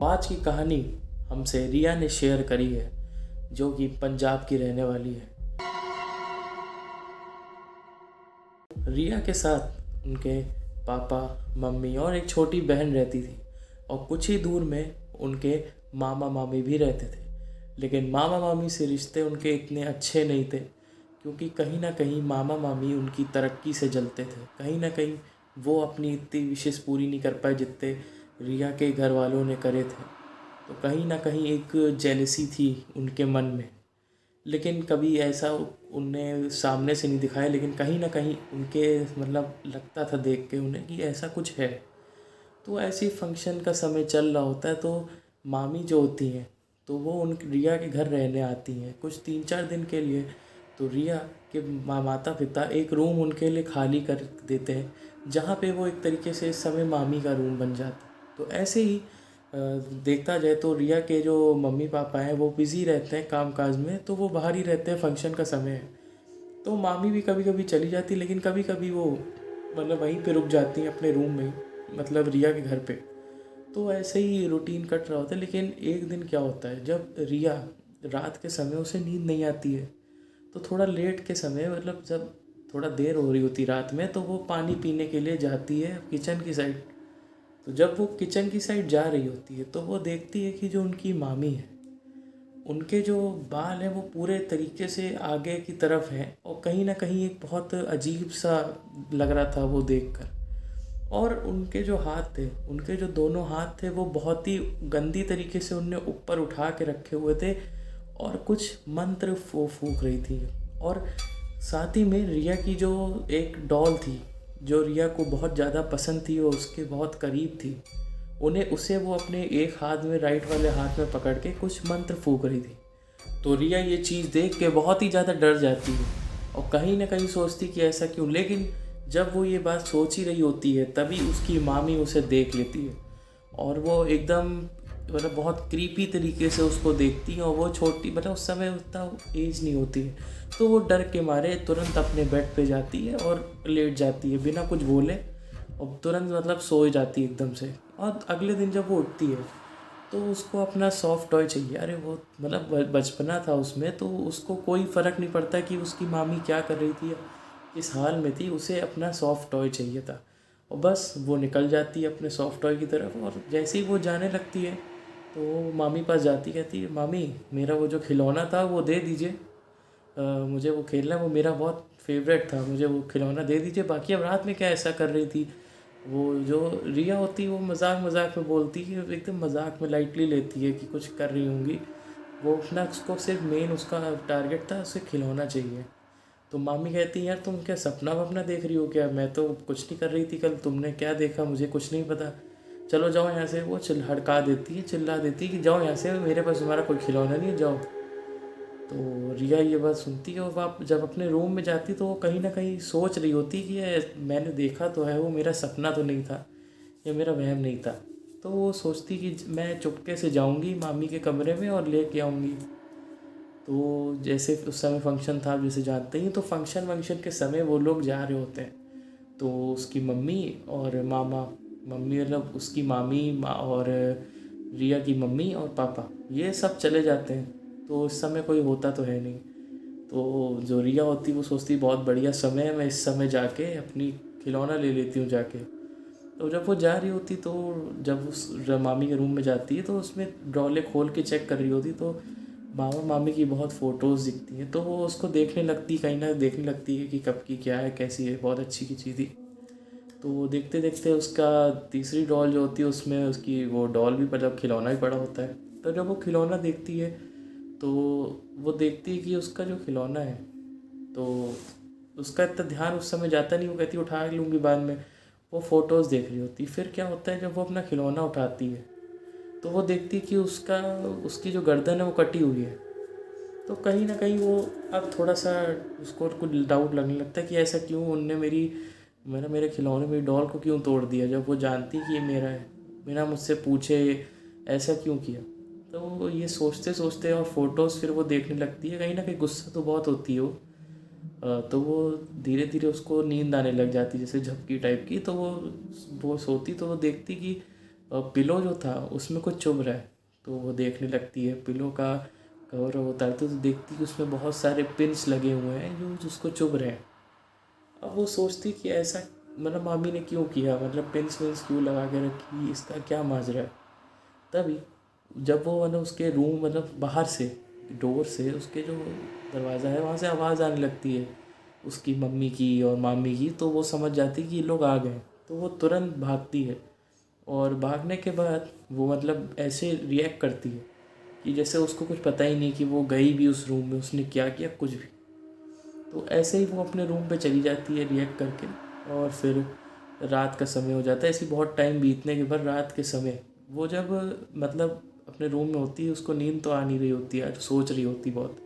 आज की कहानी हमसे रिया ने शेयर करी है, जो कि पंजाब की रहने वाली है। रिया के साथ उनके पापा, मम्मी और एक छोटी बहन रहती थी और कुछ ही दूर में उनके मामा मामी भी रहते थे। लेकिन मामा मामी से रिश्ते उनके इतने अच्छे नहीं थे, क्योंकि कहीं ना कहीं मामा मामी उनकी तरक्की से जलते थे। कहीं ना कहीं वो अपनी इतनी विशेष पूरी नहीं कर पाए जितने रिया के घर वालों ने करे थे। तो कहीं ना कहीं एक जेलसी थी उनके मन में। लेकिन कभी ऐसा उनने सामने से नहीं दिखाया, लेकिन कहीं ना कहीं उनके मतलब लगता था देख के उन्हें कि ऐसा कुछ है। तो ऐसे ही फंक्शन का समय चल रहा होता है, तो मामी जो होती हैं तो वो उन रिया के घर रहने आती हैं कुछ 3-4 दिन के लिए। तो रिया के माता पिता एक रूम उनके लिए खाली कर देते हैं, जहाँ पे वो एक तरीके से इस समय मामी का रूम बन जाता है। तो ऐसे ही देखा जाए तो रिया के जो मम्मी पापा हैं वो बिज़ी रहते हैं काम काज में, तो वो बाहर ही रहते हैं, फंक्शन का समय है। तो मामी भी कभी कभी चली जाती, लेकिन कभी कभी वो मतलब वहीं पे रुक जाती हैं अपने रूम में ही, मतलब रिया के घर पे। तो ऐसे ही रूटीन कट रहा होता है। लेकिन एक दिन क्या होता है, जब रिया रात के समय उसे नींद नहीं आती है, तो थोड़ा लेट के समय मतलब जब थोड़ा देर हो रही होती रात में, तो वो पानी पीने के लिए जाती है किचन की साइड। तो जब वो किचन की साइड जा रही होती है, तो वो देखती है कि जो उनकी मामी है, उनके जो बाल हैं वो पूरे तरीके से आगे की तरफ हैं, और कहीं ना कहीं एक बहुत अजीब सा लग रहा था वो देखकर। और उनके जो हाथ थे, उनके जो दोनों हाथ थे, वो बहुत ही गंदी तरीके से उनने ऊपर उठा के रखे हुए थे और कुछ मंत्र फूक रही थी। और साथ ही में रिया की जो एक डॉल थी, जो रिया को बहुत ज़्यादा पसंद थी और उसके बहुत करीब थी, उन्हें उसे वो अपने एक हाथ में, राइट वाले हाथ में पकड़ के कुछ मंत्र फूक रही थी। तो रिया ये चीज़ देख के बहुत ही ज़्यादा डर जाती है और कहीं ना कहीं सोचती कि ऐसा क्यों। लेकिन जब वो ये बात सोच ही रही होती है, तभी उसकी मामी उसे देख लेती है और वो एकदम मतलब बहुत क्रीपी तरीके से उसको देखती है। और वो छोटी, मतलब उस समय उतना एज नहीं होती है, तो वो डर के मारे तुरंत अपने बेड पे जाती है और लेट जाती है बिना कुछ बोले, और तुरंत मतलब सो जाती है एकदम से। और अगले दिन जब वो उठती है, तो उसको अपना सॉफ्ट टॉय चाहिए। अरे वो मतलब बचपना था उसमें, तो उसको कोई फ़र्क नहीं पड़ता कि उसकी मामी क्या कर रही थी या किस हाल में थी, उसे अपना सॉफ्ट टॉय चाहिए था। और बस वो निकल जाती है अपने सॉफ्ट टॉय की तरफ, और जैसे ही वो जाने लगती है, तो वो मामी पास जाती, कहती है, मामी मेरा वो जो खिलौना था वो दे दीजिए। मुझे वो खेलना, वो मेरा बहुत फेवरेट था, मुझे वो खिलौना दे दीजिए। बाकी अब रात में क्या ऐसा कर रही थी। वो जो रिया होती है वो मजाक मजाक में बोलती है, एकदम मजाक में लाइटली लेती है कि कुछ कर रही होंगी। वो अपना, उसको सिर्फ मेन उसका टारगेट था, उसे खिलौना चाहिए। तो मामी कहती है, यार तुम क्या सपना वपना देख रही हो क्या, मैं तो कुछ नहीं कर रही थी कल, तुमने क्या देखा मुझे कुछ नहीं पता, चलो जाओ यहाँ से। वो हड़का देती है, चिल्ला देती है कि जाओ यहाँ से, मेरे पास तुम्हारा कोई खिलौना नहीं है, जाओ। तो रिया ये बात सुनती है और वाप जब अपने रूम में जाती, तो वो कहीं ना कहीं सोच रही होती कि ये मैंने देखा तो है, वो मेरा सपना तो नहीं था, ये मेरा वहम नहीं था। तो वो सोचती कि मैं चुपके से जाऊंगी मामी के कमरे में और लेके आऊँगी। तो जैसे उस समय फंक्शन था, आप जैसे जानते ही, तो फंक्शन वंक्शन के समय वो लोग जा रहे होते हैं। तो उसकी मम्मी और मामा, मम्मी मतलब उसकी मामी और रिया की मम्मी और पापा, ये सब चले जाते हैं। तो इस समय कोई होता तो है नहीं। तो जो रिया होती वो सोचती बहुत बढ़िया समय है, मैं इस समय जाके अपनी खिलौना ले लेती हूँ जाके। तो जब वो जा रही होती, तो जब उस मामी के रूम में जाती है, तो उसमें ड्रॉले खोल के चेक कर रही होती, तो मामा मामी की बहुत फ़ोटोज़ दिखती हैं। तो वो उसको देखने लगती, कहीं ना देखने लगती है कि कब की क्या है, कैसी है, बहुत अच्छी की चीज़ थी। तो देखते देखते उसका तीसरी डॉल जो होती है, उसमें उसकी वो डॉल भी, मतलब खिलौना भी पड़ा होता है। तो जब वो खिलौना देखती है, तो वो देखती है कि उसका जो खिलौना है, तो उसका इतना ध्यान उस समय जाता नहीं, वो कहती उठा लूँगी बाद में। वो फ़ोटोज़ देख रही होती। फिर क्या होता है, जब वो अपना खिलौना उठाती है, तो वो देखती है कि उसका, उसकी जो गर्दन है वो कटी हुई है। तो कहीं ना कहीं वो अब थोड़ा सा उसको कुछ डाउट लगने लगता है कि ऐसा क्यों, उनने मेरे खिलौने, मेरी डॉल को क्यों तोड़ दिया, जब वो जानती कि ये मेरा है, बिना मुझसे पूछे ऐसा क्यों किया। तो ये सोचते सोचते और फोटोज़ फिर वो देखने लगती है। कहीं ना कहीं गुस्सा तो बहुत होती है वो। तो वो धीरे धीरे उसको नींद आने लग जाती है, जैसे झपकी टाइप की। तो वो सोती, तो वो देखती कि पिलो जो था उसमें कुछ चुभ रहा है। तो वो देखने लगती है, पिलो का कवर उतारते तो देखती कि उसमें बहुत सारे पिन्स लगे हुए हैं जो उसको चुभ रहे हैं। अब वो सोचती कि ऐसा मतलब मामी ने क्यों किया, मतलब पिन्स विन्स क्यों लगा के रखी, इसका क्या माजरा है। तभी जब वो मतलब उसके रूम मतलब बाहर से डोर से उसके जो दरवाज़ा है वहाँ से आवाज़ आने लगती है उसकी मम्मी की और मामी की। तो वो समझ जाती कि ये लोग आ गए। तो वो तुरंत भागती है और भागने के बाद वो मतलब ऐसे रिएक्ट करती है कि जैसे उसको कुछ पता ही नहीं कि वो गई भी उस रूम में, उसने क्या किया कुछ भी। तो ऐसे ही वो अपने रूम पे चली जाती है रिएक्ट करके। और फिर रात का समय हो जाता है। ऐसी बहुत टाइम बीतने के बाद रात के समय वो जब मतलब अपने रूम में होती है, उसको नींद तो आ नहीं रही होती है, सोच रही होती बहुत।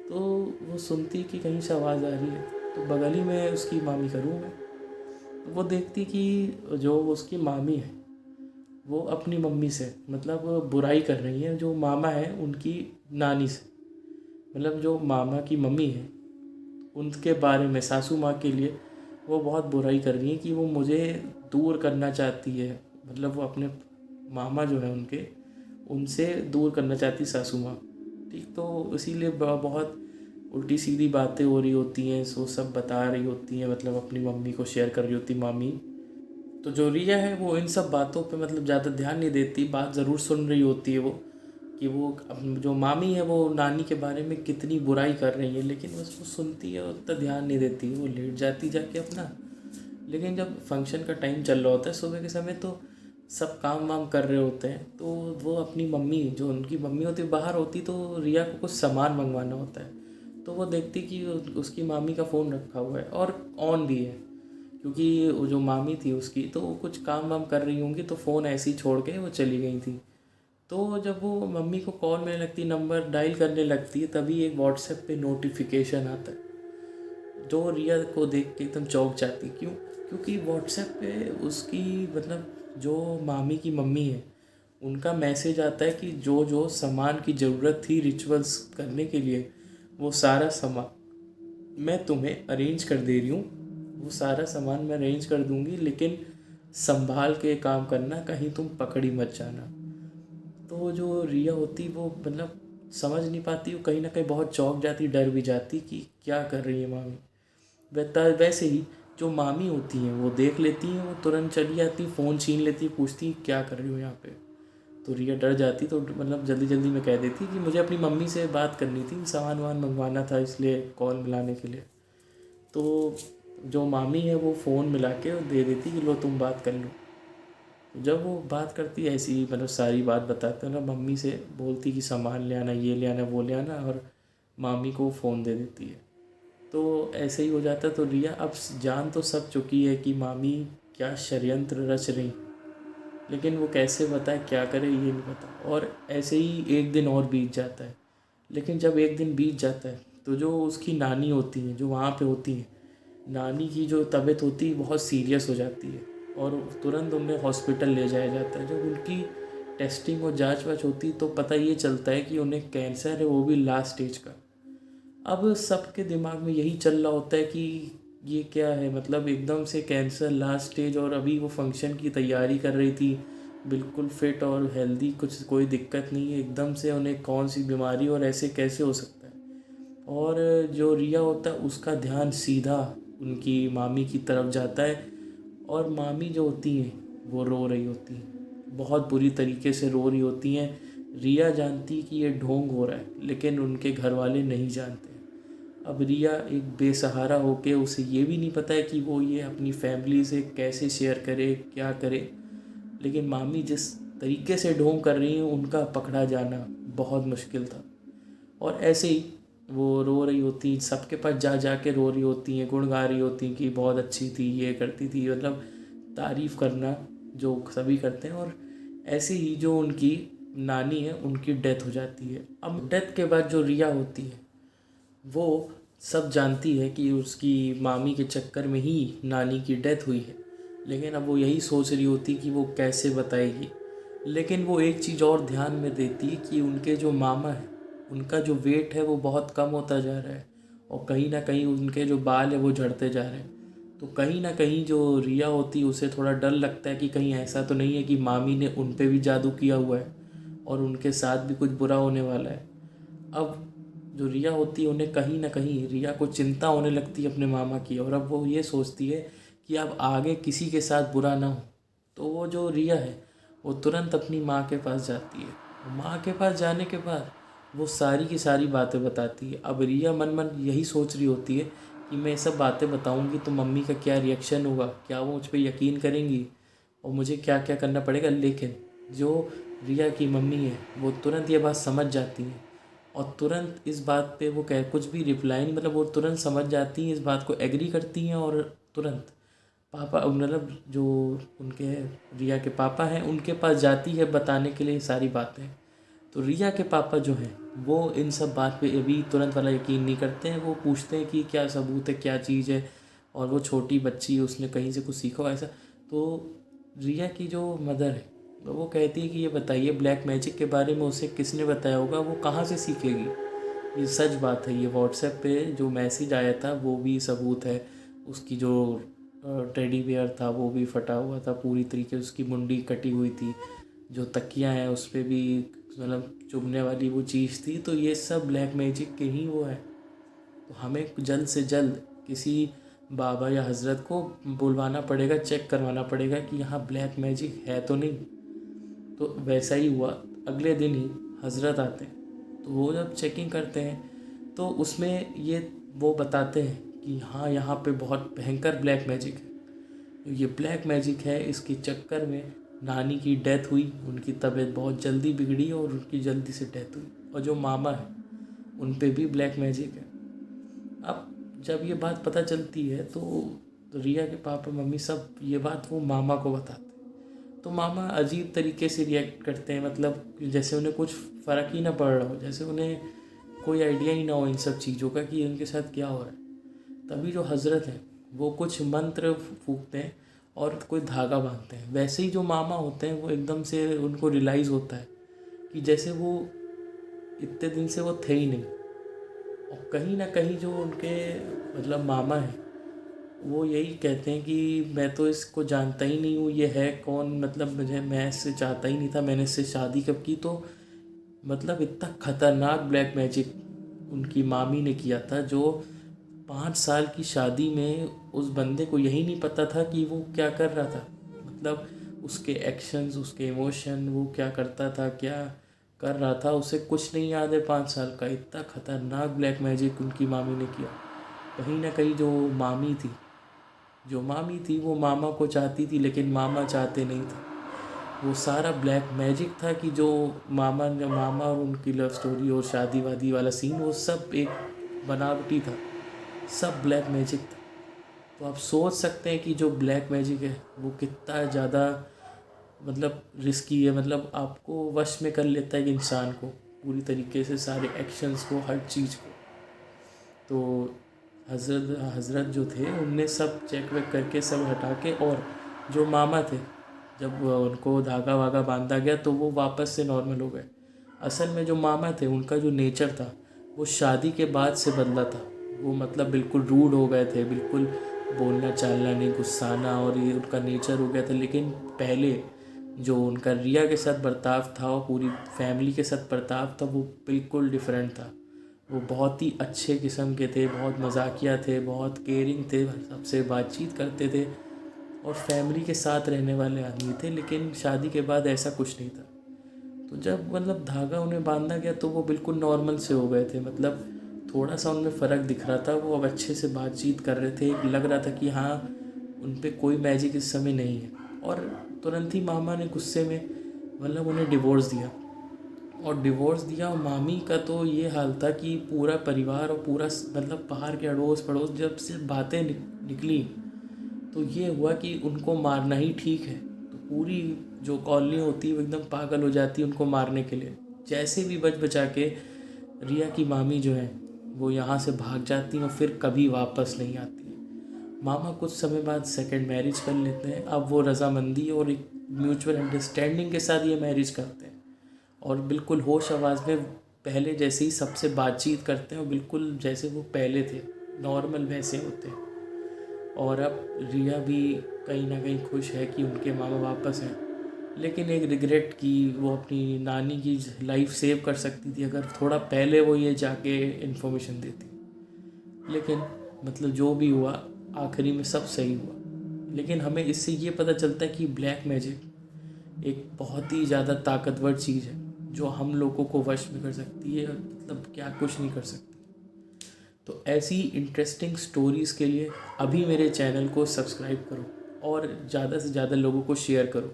तो वो सुनती कि कहीं से आवाज़ आ रही है। तो बगल ही में उसकी मामी का रूम है। तो वो देखती कि जो उसकी मामी है वो अपनी मम्मी से मतलब बुराई कर रही है, जो मामा है उनकी नानी से। मतलब जो मामा की मम्मी है उनके बारे में, सासू माँ के लिए वो बहुत बुराई कर रही है कि वो मुझे दूर करना चाहती है। मतलब वो अपने मामा जो है उनके, उनसे दूर करना चाहती सासू माँ। ठीक, तो इसीलिए बहुत उल्टी सीधी बातें हो रही होती हैं, सो सब बता रही होती हैं, मतलब अपनी मम्मी को शेयर कर रही होती मामी। तो जो रिया है वो इन सब बातों पे मतलब ज़्यादा ध्यान नहीं देती, बात ज़रूर सुन रही होती है वो कि वो जो मामी है वो नानी के बारे में कितनी बुराई कर रही है, लेकिन बस वो सुनती है और उतना ध्यान नहीं देती, वो लेट जाती जाके अपना। लेकिन जब फंक्शन का टाइम चल रहा होता है सुबह के समय, तो सब काम वाम कर रहे होते हैं, तो वो अपनी मम्मी, जो उनकी मम्मी होती है बाहर होती, तो रिया को कुछ सामान मंगवाना होता है। तो वो देखती कि उसकी मामी का फ़ोन रखा हुआ है और ऑन भी है, क्योंकि वो जो मामी थी उसकी तो वो कुछ काम वाम कर रही होंगी, तो फ़ोन ऐसे ही छोड़ के वो चली गई थी। तो जब वो मम्मी को कॉल मिलने लगती, नंबर डायल करने लगती है, तभी एक व्हाट्सएप पे नोटिफिकेशन आता है जो रिया को देख के एकदम चौंक जाती। क्यों? क्योंकि व्हाट्सएप पे उसकी मतलब जो मामी की मम्मी है उनका मैसेज आता है कि जो जो सामान की ज़रूरत थी रिचुअल्स करने के लिए, वो सारा सामान मैं तुम्हें अरेंज कर दे रही हूँ, वो सारा सामान मैं अरेंज कर दूँगी, लेकिन संभाल के काम करना, कहीं तुम पकड़ी मत जाना। तो जो रिया होती वो मतलब समझ नहीं पाती, वो कहीं ना कहीं बहुत चौंक जाती, डर भी जाती कि क्या कर रही है मामी। वैसे ही जो मामी होती हैं वो देख लेती हैं, वो तुरंत चली आती, फ़ोन छीन लेती, पूछती क्या कर रही हो यहाँ पे। तो रिया डर जाती, तो मतलब जल्दी जल्दी में कह देती कि मुझे अपनी मम्मी से बात करनी थी, सामान वामान मंगवाना था, इसलिए कॉल मिलाने के लिए। तो जो मामी है वो फ़ोन मिला के दे देती कि लो तुम बात कर लो। जब वो बात करती है ऐसी मतलब सारी बात बताते हैं ना, मम्मी से बोलती कि सामान ले आना, ये ले आना, वो ले आना, और मामी को फ़ोन दे देती है। तो ऐसे ही हो जाता है। तो रिया अब जान तो सब चुकी है कि मामी क्या षड्यंत्र रच रही, लेकिन वो कैसे बताए क्या करे ये नहीं पता। और ऐसे ही एक दिन और बीत जाता है। लेकिन जब एक दिन बीत जाता है तो जो उसकी नानी होती हैं, जो वहाँ पे होती हैं, नानी की जो तबीयत होती है बहुत सीरियस हो जाती है और तुरंत उन्हें हॉस्पिटल ले जाया जाता है। जब उनकी टेस्टिंग और जांच वाच होती तो पता ये चलता है कि उन्हें कैंसर है, वो भी लास्ट स्टेज का। अब सबके दिमाग में यही चल रहा होता है कि ये क्या है, मतलब एकदम से कैंसर लास्ट स्टेज, और अभी वो फंक्शन की तैयारी कर रही थी, बिल्कुल फिट और हेल्दी, कुछ कोई दिक्कत नहीं है, एकदम से उन्हें कौन सी बीमारी और ऐसे कैसे हो सकता है। और जो रिया होता है उसका ध्यान सीधा उनकी मामी की तरफ जाता है, और मामी जो होती हैं वो रो रही होती हैं, बहुत बुरी तरीके से रो रही होती हैं। रिया जानती कि ये ढोंग हो रहा है, लेकिन उनके घर वाले नहीं जानते। अब रिया एक बेसहारा होके, उसे ये भी नहीं पता है कि वो ये अपनी फैमिली से कैसे शेयर करे, क्या करे। लेकिन मामी जिस तरीके से ढोंग कर रही हैं उनका पकड़ा जाना बहुत मुश्किल था। और ऐसे ही वो रो रही होती, सबके पास जा जा के रो रही होती हैं, गुण गा रही होती कि बहुत अच्छी थी, ये करती थी, मतलब तारीफ़ करना जो सभी करते हैं। और ऐसे ही जो उनकी नानी है उनकी डेथ हो जाती है। अब डेथ के बाद जो रिया होती है वो सब जानती है कि उसकी मामी के चक्कर में ही नानी की डेथ हुई है, लेकिन अब वो यही सोच रही होती कि वो कैसे बताएगी। लेकिन वो एक चीज़ और ध्यान में देती कि उनके जो मामा है उनका जो वेट है वो बहुत कम होता जा रहा है, और कहीं ना कहीं उनके जो बाल है वो झड़ते जा रहे हैं। तो कहीं ना कहीं जो रिया होती है उसे थोड़ा डर लगता है कि कहीं ऐसा तो नहीं है कि मामी ने उन पे भी जादू किया हुआ है और उनके साथ भी कुछ बुरा होने वाला है। अब जो रिया होती है उन्हें कहीं ना कहीं रिया को चिंता होने लगती है अपने मामा की, और अब वो ये सोचती है कि अब आगे किसी के साथ बुरा ना हो। तो वो जो रिया है वो तुरंत अपनी माँ के पास जाती है। माँ के पास जाने के बाद वो सारी की सारी बातें बताती है। अब रिया मन मन यही सोच रही होती है कि मैं ये सब बातें बताऊंगी तो मम्मी का क्या रिएक्शन होगा, क्या वो मुझ पर यकीन करेंगी और मुझे क्या क्या करना पड़ेगा। लेकिन जो रिया की मम्मी है वो तुरंत ये बात समझ जाती है और तुरंत इस बात पे वो कह कुछ भी रिप्लाई नहीं, मतलब वो तुरंत समझ जाती हैं, इस बात को एग्री करती हैं और तुरंत पापा मतलब जो उनके रिया के पापा हैं उनके पास जाती है बताने के लिए सारी बातें। तो रिया के पापा जो हैं वो इन सब बात पे अभी तुरंत वाला यकीन नहीं करते हैं। वो पूछते हैं कि क्या सबूत है, क्या चीज़ है, और वो छोटी बच्ची है उसने कहीं से कुछ सीखा हो ऐसा। तो रिया की जो मदर है तो वो कहती है कि ये बताइए ब्लैक मैजिक के बारे में उसे किसने बताया होगा, वो कहाँ से सीखेगी। ये सच बात है, ये व्हाट्सएप पे जो मैसेज आया था वो भी सबूत है। उसकी जो टेडी बियर था वो भी फटा हुआ था पूरी तरीके से, उसकी मुंडी कटी हुई थी, जो तकियां हैं उस पर भी मतलब चुभने वाली वो चीज़ थी। तो ये सब ब्लैक मैजिक के ही वो है। तो हमें जल्द से जल्द किसी बाबा या हजरत को बुलवाना पड़ेगा, चेक करवाना पड़ेगा कि यहाँ ब्लैक मैजिक है तो नहीं। तो वैसा ही हुआ, अगले दिन ही हजरत आते हैं। तो वो जब चेकिंग करते हैं तो उसमें ये वो बताते हैं कि हाँ यहाँ पे बहुत भयंकर ब्लैक मैजिक है। ये ब्लैक मैजिक है, इसके चक्कर में नानी की डेथ हुई, उनकी तबीयत बहुत जल्दी बिगड़ी और उनकी जल्दी से डेथ हुई। और जो मामा है उन पे भी ब्लैक मैजिक है। अब जब ये बात पता चलती है तो रिया के पापा मम्मी सब ये बात वो मामा को बताते हैं। तो मामा अजीब तरीके से रिएक्ट करते हैं, मतलब जैसे उन्हें कुछ फ़र्क ही ना पड़ रहा हो, जैसे उन्हें कोई आइडिया ही ना हो इन सब चीज़ों का कि उनके साथ क्या हो रहा है। तभी जो हजरत हैं वो कुछ मंत्र फूकते हैं और कोई धागा बांधते हैं। वैसे ही जो मामा होते हैं वो एकदम से उनको रियलाइज़ होता है कि जैसे वो इतने दिन से वो थे ही नहीं। और कहीं ना कहीं जो उनके मतलब मामा हैं वो यही कहते हैं कि मैं तो इसको जानता ही नहीं हूँ, ये है कौन, मतलब मैं इससे चाहता ही नहीं था, मैंने इससे शादी कब की। तो मतलब इतना खतरनाक ब्लैक मैजिक उनकी मामी ने किया था जो 5 साल की शादी में उस बंदे को यही नहीं पता था कि वो क्या कर रहा था। मतलब उसके एक्शंस, उसके इमोशन, वो क्या करता था, क्या कर रहा था, उसे कुछ नहीं याद है 5 साल का। इतना खतरनाक ब्लैक मैजिक उनकी मामी ने किया। कहीं ना कहीं जो मामी थी वो मामा को चाहती थी लेकिन मामा चाहते नहीं थे। वो सारा ब्लैक मैजिक था कि जो मामा और उनकी लव स्टोरी और शादी वादी वाला सीन वो सब एक बनावटी था, सब ब्लैक मैजिक था। तो आप सोच सकते हैं कि जो ब्लैक मैजिक है वो कितना ज़्यादा मतलब रिस्की है, मतलब आपको वश में कर लेता है एक इंसान को पूरी तरीके से, सारे एक्शंस को, हर चीज़ को। तो हजरत जो थे उनने सब चेक वेक करके सब हटा के, और जो मामा थे जब उनको धागा वागा बांधा गया तो वो वापस से नॉर्मल हो गए। असल में जो मामा थे उनका जो नेचर था वो शादी के बाद से बदला था। वो मतलब बिल्कुल रूड हो गए थे, बिल्कुल बोलना चालना नहीं, गुस्साना, और ये उनका नेचर हो गया था। लेकिन पहले जो उनका रिया के साथ बर्ताव था और पूरी फैमिली के साथ बर्ताव था वो बिल्कुल डिफरेंट था। वो बहुत ही अच्छे किस्म के थे, बहुत मजाकिया थे, बहुत केयरिंग थे, सबसे बातचीत करते थे और फैमिली के साथ रहने वाले आदमी थे। लेकिन शादी के बाद ऐसा कुछ नहीं था। तो जब मतलब धागा उन्हें बांधा गया तो वो बिल्कुल नॉर्मल से हो गए थे, मतलब थोड़ा सा उनमें फ़र्क दिख रहा था। वो अब अच्छे से बातचीत कर रहे थे, लग रहा था कि हाँ उन पे कोई मैजिक इस समय नहीं है। और तुरंत ही मामा ने गुस्से में मतलब उन्हें डिवोर्स दिया। और डिवोर्स दिया और मामी का तो ये हाल था कि पूरा परिवार और पूरा मतलब बाहर के अड़ोस पड़ोस जब से बातें निकली तो ये हुआ कि उनको मारना ही ठीक है। तो पूरी जो कॉलोनी होती है वो एकदम पागल हो जाती है उनको मारने के लिए। जैसे भी बच बचा के रिया की मामी जो है वो यहाँ से भाग जाती हैं और फिर कभी वापस नहीं आती है। मामा कुछ समय बाद सेकंड मैरिज कर लेते हैं। अब वो रजामंदी और एक म्यूचुअल अंडरस्टैंडिंग के साथ ये मैरिज करते हैं और बिल्कुल होश आवाज़ में पहले जैसे ही सबसे बातचीत करते हैं और बिल्कुल जैसे वो पहले थे नॉर्मल वैसे होते हैं। और अब रिया भी कहीं ना कहीं खुश है कि उनके मामा वापस हैं, लेकिन एक रिग्रेट कि वो अपनी नानी की लाइफ सेव कर सकती थी अगर थोड़ा पहले वो ये जाके इन्फॉर्मेशन देती। लेकिन मतलब जो भी हुआ आखिरी में सब सही हुआ। लेकिन हमें इससे ये पता चलता है कि ब्लैक मैजिक एक बहुत ही ज़्यादा ताकतवर चीज़ है जो हम लोगों को वश में कर सकती है, मतलब क्या कुछ नहीं कर सकती। तो ऐसी इंटरेस्टिंग स्टोरीज़ के लिए अभी मेरे चैनल को सब्सक्राइब करो और ज़्यादा से ज़्यादा लोगों को शेयर करो।